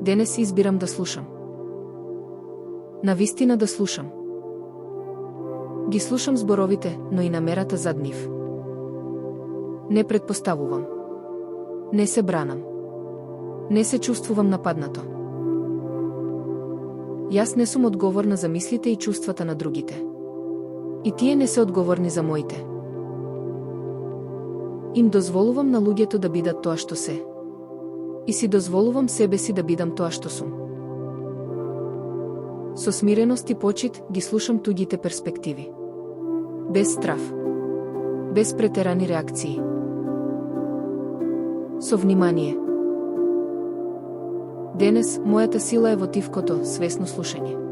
Денес избирам да слушам. Навистина да слушам. Ги слушам зборовите, но и намерата зад нив. Не предпоставувам. Не се бранам. Не се чувствувам нападнато. Јас не сум одговорна за мислите и чувствата на другите. И тие не се одговорни за моите. Им дозволувам на луѓето да бидат тоа што се. И си дозволувам себе си да бидам тоа што сум. Со смиреност и почит ги слушам туѓите перспективи. Без страв. Без претерани реакции. Со внимание. Денес, мојата сила е во тивкото, свесно слушање.